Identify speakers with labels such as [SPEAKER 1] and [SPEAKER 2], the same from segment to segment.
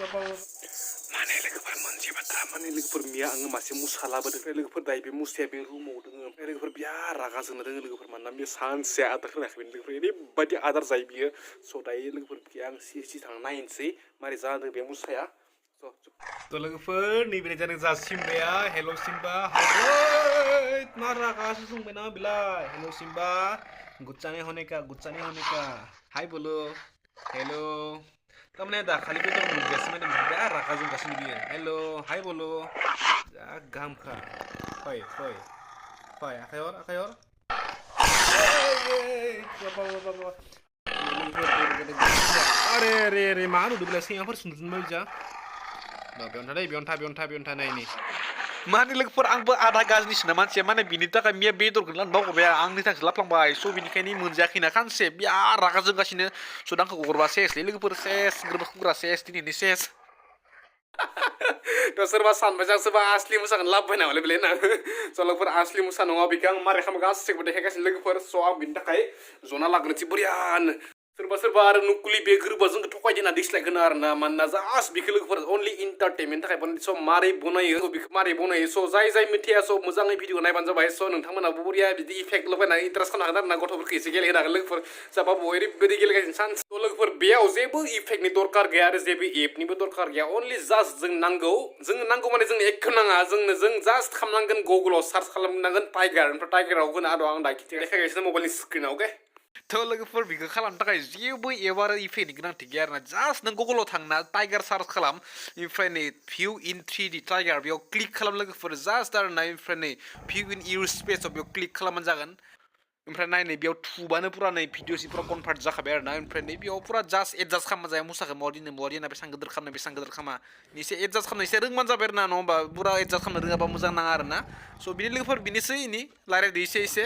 [SPEAKER 1] माने लोगोफोर मोनसे बाथ्रा माने लोगोफोर मिया आङो मासे मुसा लाबोदों ओमफ्राय लोगोफोर दायो बे मुसाया बे रुमाव दोङो ओमफ्राय लोगोफोर बिराद रागा जोंनो दोङो लोगोफोर मानोना बे सानसे आदार होनाखैमोन लोगोफोर ओरैबायदि आदार जायो बियो स' दायो लोगोफोर आं सि थांना नायनोसै मारै जादों बे मुसाया स' लोगोफोर नैबे जादों जा सिम्बाया हेल' सिम्बा हाय मा रागासो जोंबायना बिलाय हेल' सिम्बा गुच्चाने होने का हाय बोलो हेलो तारमाने दाखालि बेदर मोनजायासै माने बिराद रागा जोंगासिनो बियो हेल' हाय बोलो जा गाहामखा फै आखाइ हर अरे मा नुदों बेलाय सैमाफोर सुनजोबबाय जा बेयावनो था नायनि माने लोगोफोर आंबो आधा गाज्रिसिना मानसिया माने बिनि थाखाय मिया बेदरखौ लांबा हरबाय आंनि थाखाय लाफ्लांबाय स' बिनिखायनो मोनजायाखैना खानसे बिराद रागा जोंगासिनो स' आंखौ हरबा सेसलै लोगोफोर सेस गोरबो खुग्रा सेस दिनैनि सेस थ' सोरबा सानबाय जां सोरबा आसलि मोसाखौनो लाबोबाय नामालै बेलाय ना स' लोगोफोर आसलि मोसा नङा बेखौ आं मारै खालामो गासैखौबो देखायगासिनो लोगोफोर स' आं बिनि थाखाय जना लाग्रोनोसै बरियानो सोरबा आरो नुकुलि बे गोरबा जोंखौ थगायदों होनना डिसलाइक होनो आरोना मानोना जास्ट बेखौ लोगोफोर अनलि इन्टारटेनमेन्ट थाखाय स' मारै बनायो बेखौ मारै बनायो स' जाय मिथिया स' मोजाङै भिडिअ नायबानो जाबाय स' नोंथांमोनाबो बरिया बिदि इफेक्ट लगायनानै इन्टारेस्ट खालामनो हागोन आरोना गथ'फोरखौ एसे गेलेहोनो हागोन लोगोफोर जाबा ओरैबायदि गेलेगासिनो सान्स थ' लोगोफोर बेयाव जेबो इफेक्टनि दरकार गैया आरो जेबो एपनिबो दरकार गैया अनलि जास्ट जों नांगौ माने जोंनो एकखौ नाङा जों जास्ट खालामनांगोन गुगोलाव सार्च खालामनांगोन टाइगार ओमफ्राय टाइगाराव होनो आरो आं दा देखायगासिनो मबाइलनि स्क्रिनाव अके थ' लोगोफोर बेखौ खालामनो थाखाय जेबो एप आरो इफेक्टनि गोनांथि गैया आरोना जास्ट नों गुगोलाव थांना टाइगार सार्च खालाम ओमफ्राय नै भिउ इन 3D टाइगार बेयाव क्लिक खालाम लोगोफोर जास्ट आरोना ओमफ्राय नै भिउ इन इउर स्पेसाव बेयाव क्लिक खालामबानो जागोन ओमफ्राय नायनै बेयाव थुबानो पुरा नै भिडिअसि पुरा कनभार्ट जाखाबाय आरोना ओमफ्राय नै बेयाव पुरा जास्ट एडजास्ट खालामना जाया मुसाखौ मवा दिना बेसेबां गिदिर खालामनो बेसेबां गिदिर खामा एसे एडजास्ट खालामनो एसे रोंबानो जाबाय आरोना नङा होमबा पुरा एडजास्ट खालामनो रोङाबा मोजां नाङा आरोना स' बिनि लोगोफोर बिनोसै इनि रायलायदो एसे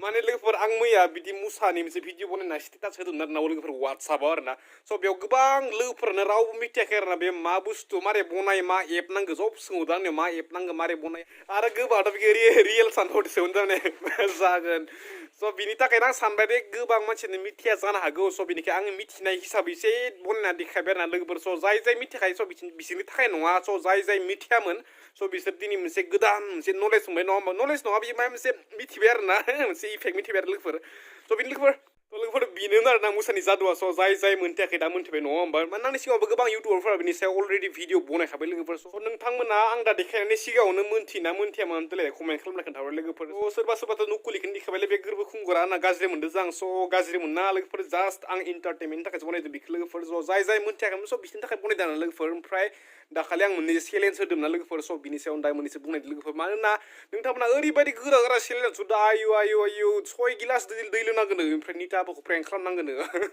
[SPEAKER 1] माने लोगोफोर आं मैया बिदि मुसानि मोनसे भिडिअ बनायना स्टेटास होदोंमोन आरोना लोगोफोर वाट्सआपाव आरोना स' बेयाव गोबां लोगोफोरानो रावबो मिथियाखै आरोना बे मा बुस्थु मारै बनाय मा एप नांगौ जब सोंहरदों आंनियाव मा एप नांगौ मारै बनाय आरो गोबाङाथ' बेखौ रियेल सानहरदोंसोमोन थारमाने जागोन स' बिनि थाखायनो आं सानबाय दे गोबां मानसियानो मिथिया जानो हागौ स' बिनिखाय आङो मिथिनाय हिसाबै एसे बनायना देखायबाय आरोना लोगोफोर स' जाय मिथिखायो स' बिसोरनि थाखाय नङा स' जाय मिथियामोन स' बिसोर दिनै मोनसे गोदान मोनसे नलेज मोनबाय नङा होमबा नलेज नङा बियो माबा मोनसे मिथिबाय आरोना मोनसे इफेक्ट मिथिबाय आरो लोगोफोर स' बिनि लोगोफोर बेनो आरोना मुसानि जादुआ स' जाय मोनथियाखै दा मोनथिबाय नङा होमबा माने आंनि सिगाङावबो गोबां इउटुबारफोरा बिनि सायाव अलरेडि भिडिअ बनायखाबाय लोगोफोर स' नोंथांमोना आं दा देखायनायनि सिगाङावनो मोनथिना मोनथियामोन देलाय कमेन्ट खालामना खोन्थाहर लोगोफोर स' सोरबाथ' नुकुलिखौनो देखायबायलै बे गोरबो खुंगुरा आंना गाज्रि मोनदों जां स' गाज्रि मोनना लोगोफोर जास्ट आं इन्टारटेनमेन्टनि थाखायसो बनायदों बेखौ लोगोफोर स' जाय मोनथियाखैमोन स' बिसोरनि थाखाय बनायदों आरो लोगोफोर ओमफ्राय दाखालि आं मोननैसो चेलेन्ज होदोंमोन ना लोगोफोर स' बिनि सायाव दा मोननैसो बुंनायदों लोगोफोर मानोना नोंथांमोना ओरैबायदि गोरा चेलेन्ज होदों आयु 6 गिलास दै लोंनांगोन ओमफ्राय निताबोखौ प्रेंक खालामनांगोन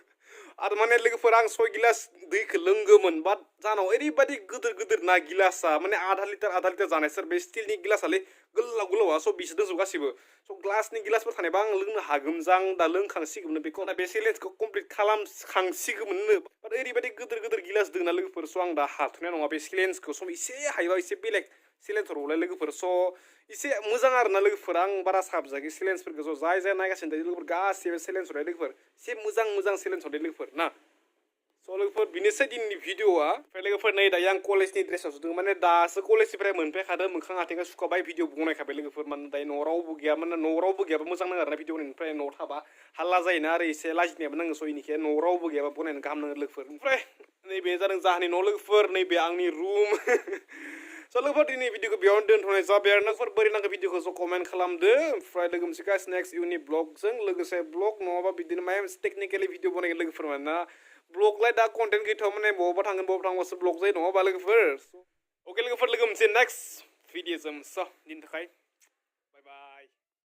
[SPEAKER 1] आरो माने लोगोफोर आं 6 गिलास दैखौ लोंगोमोन बाट जानाव ओरैबायदि गिदिर ना गिलासा माने आधा लिटार जानाय सोर बे स्टिलनि गिलासालै गोलावा स' बिसोर दंजोब गासिबो स' ग्लासनि गिलासफोर थानायबा आं लोंनो हागौमोन दा लोंखांसिगौमोन बेखौ बे चेलेन्जखौ कमप्लिट खालामखांसिगौमोननो बाट ओरैबायदि गिदिर गिलास दं ना लोगोफोर स' आं दा हाथ'नाय नङा बे चेलेन्जखौ स' एसे हायोबा एसे बेलेग चेलेन्ज हरबावलाय लोगोफोर स' एसे मोजां आरोना लोगोफोर आं बारा साबजाखै चेलेन्जफोरखौ स' जाय नायगासिनो दायो लोगोफोर गासैबो चेलेन्ज हरनाय लोगोफोर एसे मोजां चेलेन्ज हरनाय लोगोफोर ना स' लोगोफोर बेनोसै दिनैनि भिडिअआ ओमफ्राय लोगोफोर नै दायो आं कलेजनि ड्रेसावसो दङ माने दासो कलेजनिफ्राय मोनफैखादों मोखां आथिङा सुखाबाय भिडिअ बनायखाबाय लोगोफोर माने दायो न'आव रावबो गैया माने न'आव रावबो गैयाबा मोजां नाङो आरोना भिडिअ बनायनिफ्राय न'आव थाबा हाल्ला जायोना आरो एसे लाजिनायाबो नाङो स' इनिखाय न'आव रावबो गैयाबा बनायनो गाहाम नाङो लोगोफोर ओमफ्राय नैबे जादों जाहानि न' लोगोफोर नैबे आंनि रुम स' लोगोफोर दिनै भिडिअखौ बेयावनो दोनथ'नाय जाबाय आरो लोगोफोर बोरै नांगौ भिडिअखौ स' कमेन्ट खालामदो ओमफ्राय लोगो मोनसे गाइस नेक्स्ट इउनि ब्लगजों लोगोसे ब्लग नङाबा बिदिनो माबा मोनसे टेकनिकेलि भिडिअ बनायगोन लोगोफोर मानोना ब्लगलाय दा कन्टेन्ट गैथ'आ माने बबावबा थांबासो ब्लग जायो नङा होमबा लोगोफोर अके लोगोफोर लोगो मोनसे नेक्स्ट भिडिअजों स' दिनैनि थाखाय